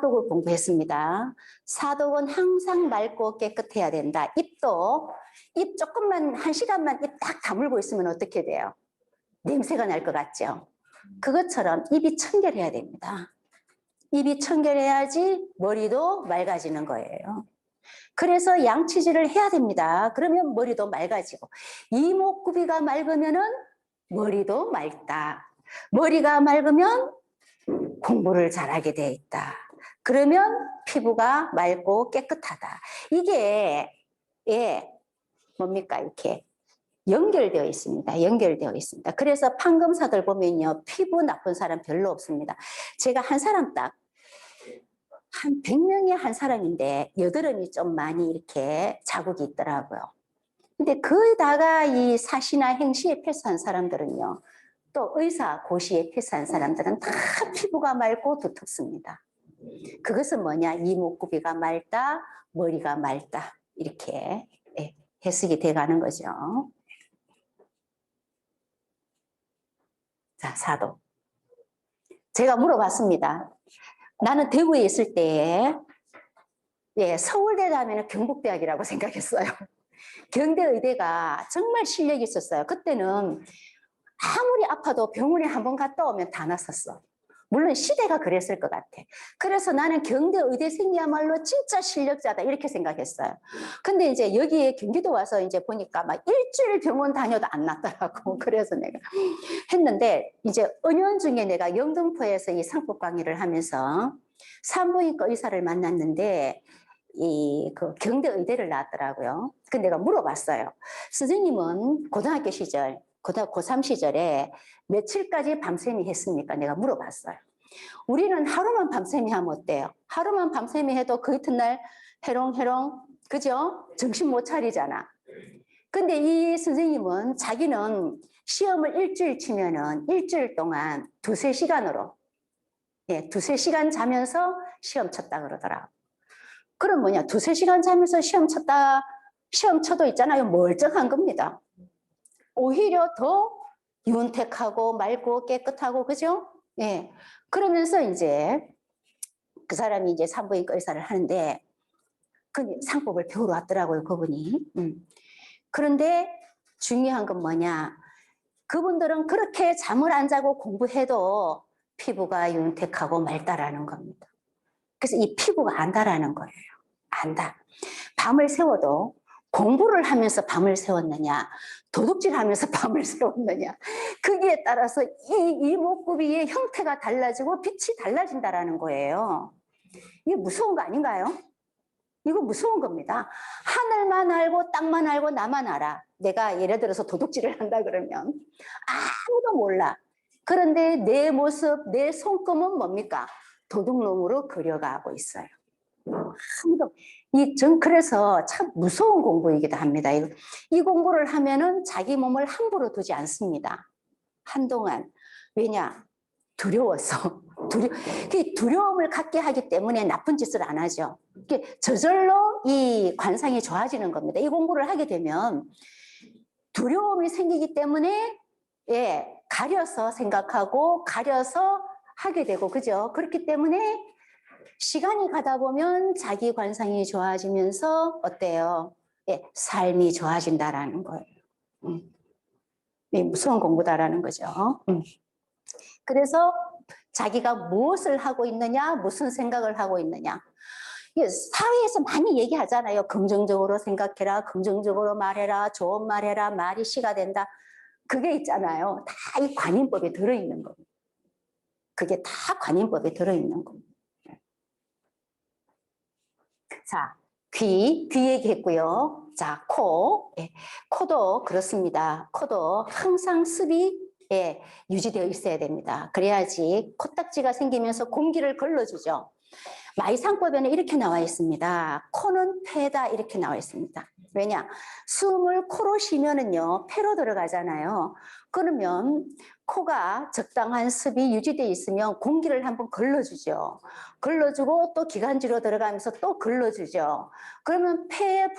사독을 공부했습니다. 사독은 항상 맑고 깨끗해야 된다. 입도 입 조금만 1시간만 입 딱 다물고 있으면 어떻게 돼요? 냄새가 날 것 같죠? 그것처럼 입이 청결해야 됩니다. 입이 청결해야지 머리도 맑아지는 거예요. 그래서 양치질을 해야 됩니다. 그러면 머리도 맑아지고, 이목구비가 맑으면은 머리도 맑다. 머리가 맑으면 공부를 잘하게 돼 있다. 그러면 피부가 맑고 깨끗하다. 이게 뭡니까? 이렇게 연결되어 있습니다. 연결되어 있습니다. 그래서 판검사들 보면요, 피부 나쁜 사람 별로 없습니다. 제가 한 사람 딱 한 100명에 한 사람인데 여드름이 좀 많이 이렇게 자국이 있더라고요. 근데 거기다가 이 사시나 행시에 패스한 사람들은요, 또 의사 고시에 패스한 사람들은 다 피부가 맑고 두텁습니다. 그것은 뭐냐? 이목구비가 맑다, 머리가 맑다, 이렇게 해석이 돼가는 거죠. 자, 사도. 제가 물어봤습니다. 나는 대구에 있을 때 서울대 다음에는 경북대학이라고 생각했어요. 경대의대가 정말 실력이 있었어요. 그때는 아무리 아파도 병원에 한번 갔다 오면 다 났었어. 물론 시대가 그랬을 것 같아. 그래서 나는 경대의대생이야말로 진짜 실력자다 이렇게 생각했어요. 근데 이제 여기에 경기도 와서 이제 보니까 막 일주일 병원 다녀도 안 낫더라고. 그래서 내가 했는데, 이제 은연중에 내가 영등포에서 이 상법 강의를 하면서 산부인과 의사를 만났는데 그 경대의대를 나왔더라고요. 근데 내가 물어봤어요. 선생님은 고등학교 시절, 고3 시절에 며칠까지 밤샘이 했습니까? 내가 물어봤어요. 우리는 하루만 밤샘이 하면 어때요? 하루만 밤샘이 해도 그 이튿날 해롱해롱, 그죠? 정신 못 차리잖아. 근데 이 선생님은 자기는 시험을 일주일 치면은 일주일 동안 2~3시간으로, 2~3시간 자면서 시험 쳤다 그러더라고. 그럼 뭐냐? 2~3시간 자면서 시험 쳐도 있잖아요. 멀쩡한 겁니다. 오히려 더 윤택하고 맑고 깨끗하고, 그죠? 그러면서 이제 그 사람이 이제 산부인과 의사를 하는데 그 상법을 배우러 왔더라고요, 그분이. 그런데 중요한 건 뭐냐? 그분들은 그렇게 잠을 안 자고 공부해도 피부가 윤택하고 맑다라는 겁니다. 그래서 이 피부가 안다라는 거예요. 안다. 밤을 새워도 공부를 하면서 밤을 새웠느냐, 도둑질하면서 밤을 새웠느냐, 거기에 따라서 이 이목구비의 형태가 달라지고 빛이 달라진다라는 거예요. 이게 무서운 거 아닌가요? 이거 무서운 겁니다. 하늘만 알고 땅만 알고 나만 알아. 내가 예를 들어서 도둑질을 한다 그러면 아무도 몰라. 그런데 내 모습, 내 손금은 뭡니까? 도둑놈으로 그려가고 있어요. 아무도. 그래서 참 무서운 공부이기도 합니다. 이 공부를 하면은 자기 몸을 함부로 두지 않습니다. 한동안. 왜냐? 두려워서. 두려움을 갖게 하기 때문에 나쁜 짓을 안 하죠. 저절로 이 관상이 좋아지는 겁니다. 이 공부를 하게 되면 두려움이 생기기 때문에 가려서 생각하고 가려서 하게 되고, 그죠? 그렇기 때문에 시간이 가다 보면 자기 관상이 좋아지면서 어때요? 삶이 좋아진다라는 거예요. 무서운 공부다라는 거죠. 그래서 자기가 무엇을 하고 있느냐, 무슨 생각을 하고 있느냐. 사회에서 많이 얘기하잖아요. 긍정적으로 생각해라, 긍정적으로 말해라, 좋은 말해라, 말이 시가 된다. 그게 있잖아요. 다 이 관인법에 들어있는 겁니다. 그게 다 관인법에 들어있는 겁니다. 자, 귀 얘기했고요. 자, 코. 코도 그렇습니다. 코도 항상 습이 유지되어 있어야 됩니다. 그래야지 코딱지가 생기면서 공기를 걸러주죠. 마이상법에는 이렇게 나와 있습니다. 코는 폐다 이렇게 나와 있습니다. 왜냐? 숨을 코로 쉬면은요, 폐로 들어가잖아요. 그러면 코가 적당한 습이 유지되어 있으면 공기를 한번 걸러주죠. 걸러주고 또 기관지로 들어가면서 또 걸러주죠. 그러면 폐의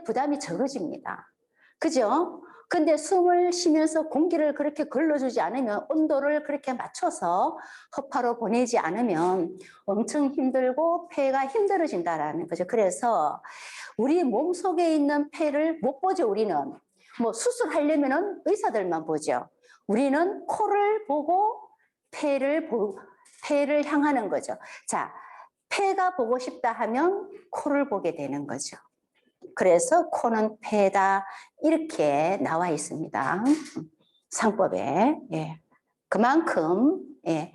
부담이 적어집니다. 그죠? 근데 숨을 쉬면서 공기를 그렇게 걸러주지 않으면, 온도를 그렇게 맞춰서 허파로 보내지 않으면 엄청 힘들고 폐가 힘들어진다라는 거죠. 그래서 우리 몸속에 있는 폐를 못 보죠, 우리는. 뭐 수술하려면 의사들만 보죠. 우리는 코를 보고 폐를 향하는 거죠. 자, 폐가 보고 싶다 하면 코를 보게 되는 거죠. 그래서 코는 폐다 이렇게 나와 있습니다. 상법에. 예. 그만큼 예.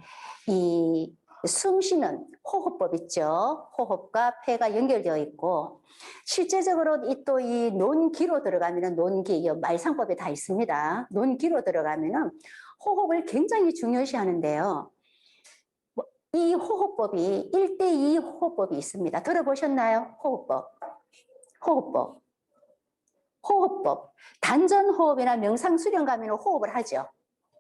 이 숨쉬는 호흡법 있죠. 호흡과 폐가 연결되어 있고, 실제적으로 또 이 논기로 들어가면은, 논기, 말상법에 다 있습니다. 논기로 들어가면은 호흡을 굉장히 중요시 하는데요. 이 호흡법이 1:2 호흡법이 있습니다. 들어보셨나요? 호흡법. 단전 호흡이나 명상 수련 가면 호흡을 하죠.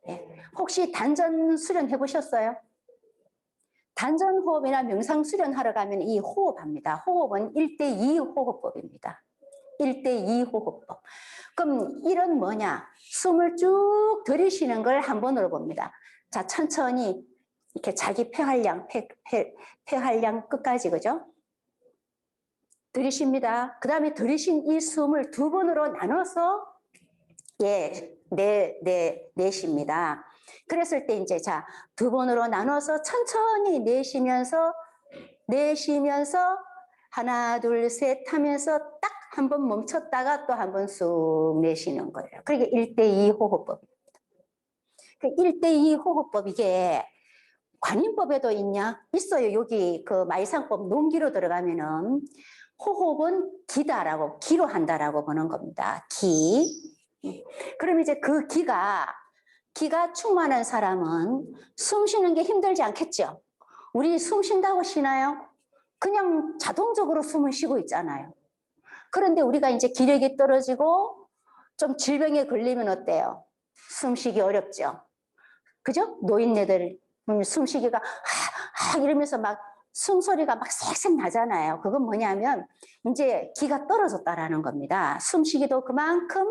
예. 혹시 단전 수련 해보셨어요? 단전 호흡이나 명상 수련 하러 가면 이 호흡합니다. 호흡은 1:2 호흡법입니다. 1:2 호흡법. 그럼 이런 뭐냐? 숨을 쭉 들이쉬는 걸 한 번으로 봅니다. 자, 천천히 이렇게 자기 폐활량 끝까지, 그죠? 들이쉽니다. 그 다음에 들이신 이 숨을 두 번으로 나눠서 내쉽니다. 그랬을 때 이제 자, 두 번으로 나눠서 천천히 내쉬면서 하나, 둘, 셋 하면서 딱 한 번 멈췄다가 또 한 번 쑥 내쉬는 거예요. 그게 1:2 호흡법입니다. 그 1:2 호흡법, 이게 관인법에도 있어요. 여기 그 마이상법 논기로 들어가면은 호흡은 기로 한다라고 보는 겁니다. 그럼 이제 그 기가 충만한 사람은 숨 쉬는 게 힘들지 않겠죠? 우리 숨 쉰다고 쉬나요? 그냥 자동적으로 숨을 쉬고 있잖아요. 그런데 우리가 이제 기력이 떨어지고 좀 질병에 걸리면 어때요? 숨쉬기 어렵죠? 그죠? 노인네들 숨쉬기가 이러면서 막 숨소리가 막 쌕쌕 나잖아요. 그건 뭐냐면 이제 기가 떨어졌다라는 겁니다. 숨쉬기도 그만큼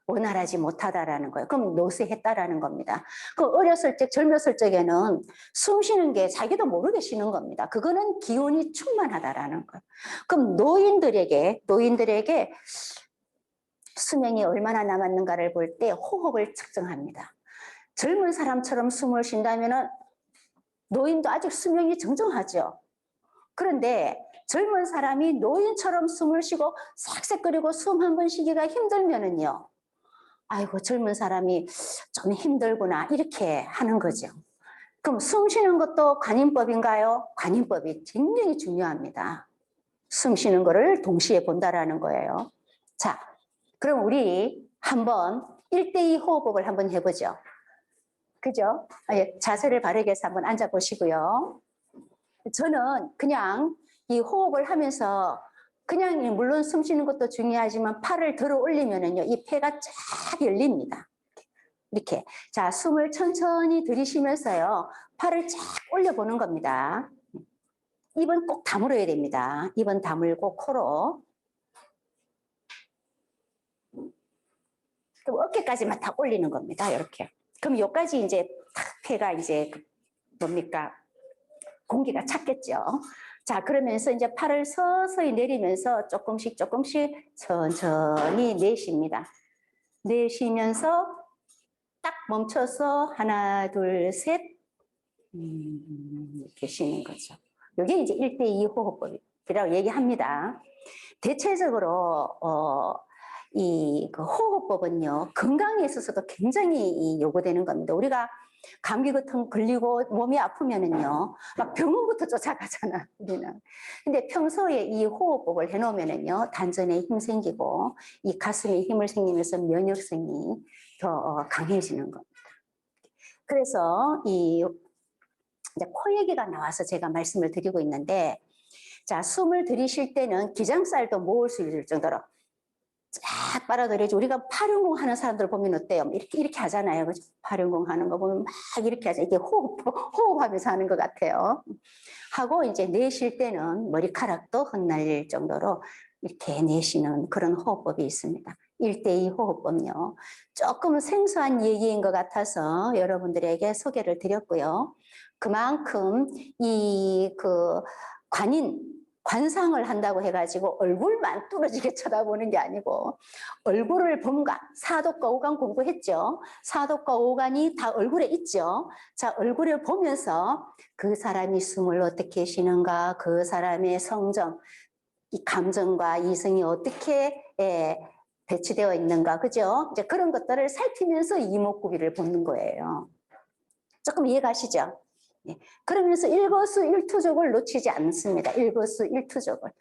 원활하지 못하다라는 거예요. 그럼 노쇠했다라는 겁니다. 그 어렸을 적, 젊었을 적에는 숨 쉬는 게 자기도 모르게 쉬는 겁니다. 그거는 기운이 충만하다라는 거예요. 그럼 노인들에게 수명이 얼마나 남았는가를 볼 때 호흡을 측정합니다. 젊은 사람처럼 숨을 쉰다면은 노인도 아직 수명이 정정하죠. 그런데 젊은 사람이 노인처럼 숨을 쉬고 싹싹거리고 숨 한 번 쉬기가 힘들면은요, 아이고 젊은 사람이 좀 힘들구나 이렇게 하는 거죠. 그럼 숨 쉬는 것도 관인법인가요? 관인법이 굉장히 중요합니다. 숨 쉬는 거를 동시에 본다라는 거예요. 자, 그럼 우리 한번 1:2 호흡법을 한번 해보죠. 그죠? 자세를 바르게 해서 한번 앉아보시고요. 저는 그냥 이 호흡을 하면서 그냥 물론 숨 쉬는 것도 중요하지만 팔을 들어 올리면은요, 이 폐가 쫙 열립니다. 이렇게. 자, 숨을 천천히 들이쉬면서요, 팔을 쫙 올려보는 겁니다. 입은 꼭 다물어야 됩니다. 입은 다물고 코로. 그럼 어깨까지만 다 올리는 겁니다. 이렇게. 그럼 여기까지 이제 폐가 이제 뭡니까? 공기가 찼겠죠. 자, 그러면서 이제 팔을 서서히 내리면서 조금씩 천천히 내쉽니다. 내쉬면서 딱 멈춰서 하나, 둘, 셋 이렇게 쉬는 거죠. 이게 이제 1:2 호흡법이라고 얘기합니다. 대체적으로 이 그 호흡법은요, 건강에 있어서도 굉장히 요구되는 겁니다. 우리가 감기 같은 걸리고 몸이 아프면은요, 막 병원부터 쫓아가잖아, 우리는. 근데 평소에 이 호흡법을 해놓으면은요, 단전에 힘 생기고, 이 가슴에 힘을 생기면서 면역성이 더 강해지는 겁니다. 그래서 이제 코 얘기가 나와서 제가 말씀을 드리고 있는데, 자, 숨을 들이쉴 때는 기장살도 모을 수 있을 정도로 쫙 빨아들여줘. 우리가 팔운공 하는 사람들 보면 어때요? 이렇게 하잖아요. 그죠? 팔운공 하는 거 보면 막 이렇게 하죠. 이게 호흡하면서 하는 것 같아요. 하고 이제 내쉴 때는 머리카락도 흩날릴 정도로 이렇게 내쉬는 그런 호흡법이 있습니다. 1대2 호흡법요. 조금 생소한 얘기인 것 같아서 여러분들에게 소개를 드렸고요. 그만큼 관상을 한다고 해가지고 얼굴만 뚫어지게 쳐다보는 게 아니고 얼굴을 봄과 사독과 오간 공부했죠. 사독과 오간이 다 얼굴에 있죠. 자, 얼굴을 보면서 그 사람이 숨을 어떻게 쉬는가, 그 사람의 성정, 이 감정과 이성이 어떻게 배치되어 있는가, 그죠? 이제 그런 것들을 살피면서 이목구비를 보는 거예요. 조금 이해가시죠? 네. 그러면서 일거수일투족을 놓치지 않습니다. 일거수일투족을.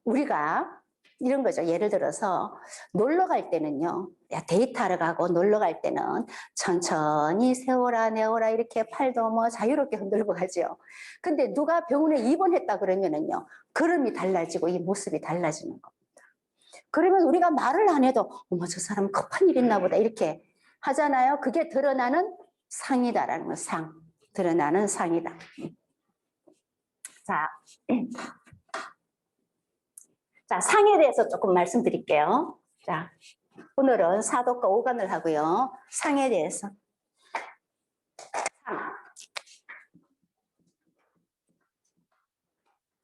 우리가 이런 거죠. 예를 들어서 놀러 갈 때는요. 데이트하러 가고 놀러 갈 때는 천천히 세워라 내워라 이렇게 팔도 뭐 자유롭게 흔들고 가죠. 근데 누가 병원에 입원했다 그러면은요. 걸음이 달라지고 이 모습이 달라지는 겁니다. 그러면 우리가 말을 안 해도 어머 저 사람 급한 일 있나 보다 이렇게 하잖아요. 그게 드러나는 상이다라는 거, 상. 드러나는 상이다. 자, 상에 대해서 조금 말씀드릴게요. 자, 오늘은 사독과 오간을 하고요. 상에 대해서.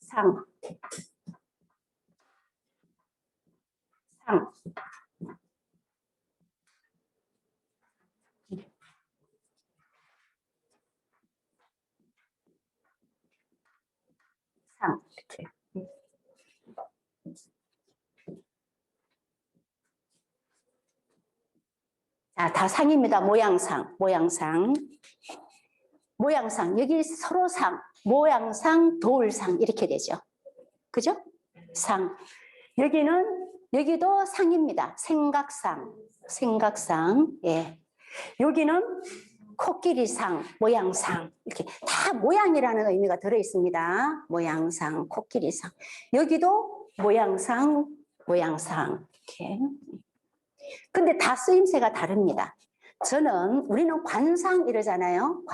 상. 이렇게. 자, 다 상입니다. 모양상. 여기 서로 상, 모양상, 도울상 이렇게 되죠. 그죠? 상. 여기도 상입니다. 생각상. 예. 여기는 코끼리상, 모양상 이렇게 다 모양이라는 의미가 들어 있습니다. 모양상, 코끼리상. 여기도 모양상 이렇게. 근데 다 쓰임새가 다릅니다. 우리는 관상 이러잖아요.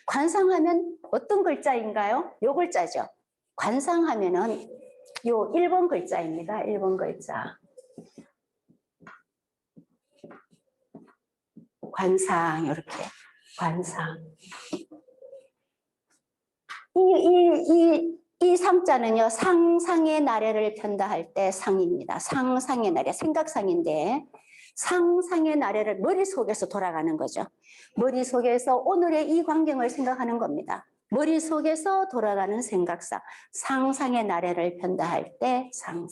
관상하면 어떤 글자인가요? 요 글자죠. 관상하면은 요 1번 글자입니다. 1번 글자. 관상 이렇게. 관상. 이 상자는요. 상상의 나래를 편다 할 때 상입니다. 상상의 나래. 생각상인데 상상의 나래를 머릿속에서 돌아가는 거죠. 머릿속에서 오늘의 이 광경을 생각하는 겁니다. 머릿속에서 돌아가는 생각상. 상상의 나래를 편다 할 때 상.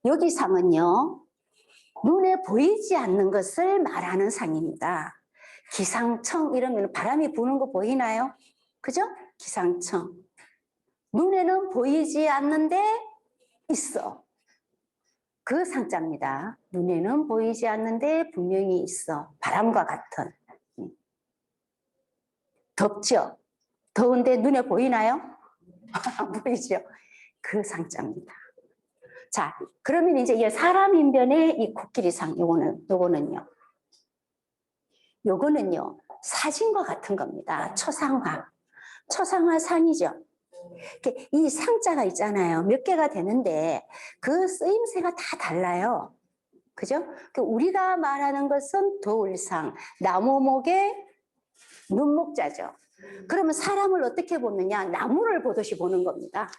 여기 상은요. 눈에 보이지 않는 것을 말하는 상입니다. 기상청 이러면 바람이 부는 거 보이나요? 그죠? 기상청. 눈에는 보이지 않는데 있어. 그 상자입니다. 눈에는 보이지 않는데 분명히 있어. 바람과 같은. 덥죠? 더운데 눈에 보이나요? 안 보이죠? 그 상자입니다. 자, 그러면 이제 이 사람 인변의 이 코끼리상, 요거는요. 사진과 같은 겁니다. 초상화 상이죠. 이 상자가 있잖아요. 몇 개가 되는데 그 쓰임새가 다 달라요. 그죠? 우리가 말하는 것은 도울상, 나무목의 눈목자죠. 그러면 사람을 어떻게 보느냐? 나무를 보듯이 보는 겁니다.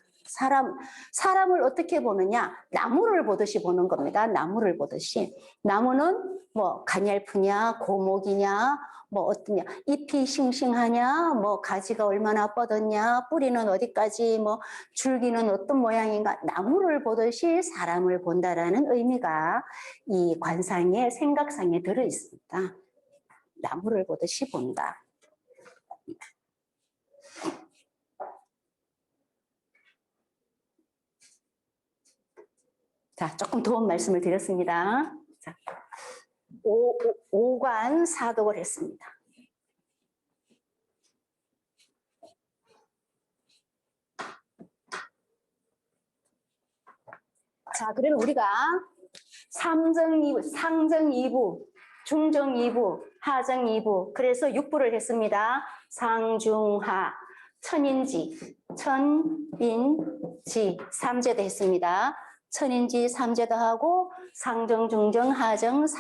사람을 어떻게 보느냐? 나무를 보듯이 보는 겁니다. 나무를 보듯이. 나무는 뭐 가냘프냐, 고목이냐, 뭐 어떠냐, 잎이 싱싱하냐, 뭐 가지가 얼마나 뻗었냐, 뿌리는 어디까지, 뭐 줄기는 어떤 모양인가. 나무를 보듯이 사람을 본다라는 의미가 이 관상의 생각상에 들어 있습니다. 나무를 보듯이 본다. 자, 조금 도움 말씀을 드렸습니다. 자, 오관 사독을 했습니다. 자, 그러면 우리가 상정 2부, 중정 2부, 하정 2부, 그래서 6부를 했습니다. 상중하, 천인지, 천인지 3제도 했습니다. 천인지 삼재도 하고 상정, 중정, 하정,